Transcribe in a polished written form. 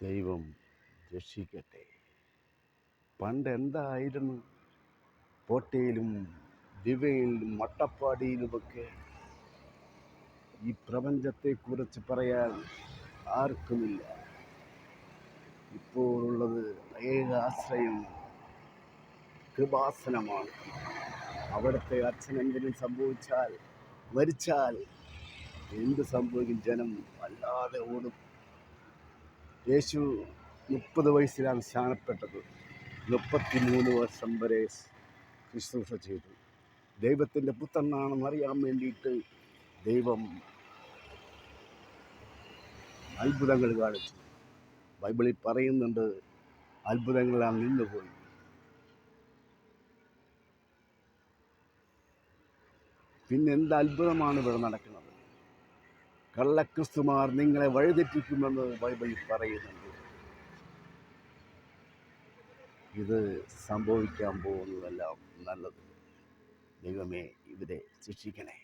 ദൈവം രക്ഷിക്കട്ടെ. പണ്ട് എന്തായിരുന്നു കോട്ടയിലും ദിവയിലും അട്ടപ്പാടിയിലുമൊക്കെ ഈ പ്രപഞ്ചത്തെക്കുറിച്ച് പറയാൻ ആർക്കുമില്ല. ഇപ്പോഴുള്ളത് ഏക ആശ്രയം കൃപാസനമാണ്. അവിടുത്തെ അച്ഛനെന്തെങ്കിലും സംഭവിച്ചാൽ, മരിച്ചാൽ എന്ത് സംഭവിക്കും? ജനം അല്ലാതെ ഓടും. യേശു 30 വയസ്സിലാണ് സ്നാനപ്പെട്ടത്. 33 വർഷം വരെ ശുശ്രൂഷ ചെയ്തു. ദൈവത്തിൻ്റെ പുത്രനാണെന്ന് അറിയാൻ വേണ്ടിയിട്ട് ദൈവം അത്ഭുതങ്ങൾ കാണിച്ചു. ബൈബിളിൽ പറയുന്നുണ്ട്, അത്ഭുതങ്ങളാണ് നിന്നുപോയി. പിന്നെ എന്ത് അത്ഭുതമാണ് ഇവിടെ നടക്കുന്നത്? കള്ളക്രിസ്തുമാർ നിങ്ങളെ വഴിതെറ്റിക്കുമെന്ന് ബൈബിളിൽ പറയുന്നുണ്ട്. ഇത് സംഭവിക്കാൻ പോകുന്നതെല്ലാം നല്ലത്. ദൈവമേ, ഇവരെ ശിക്ഷിക്കണേ.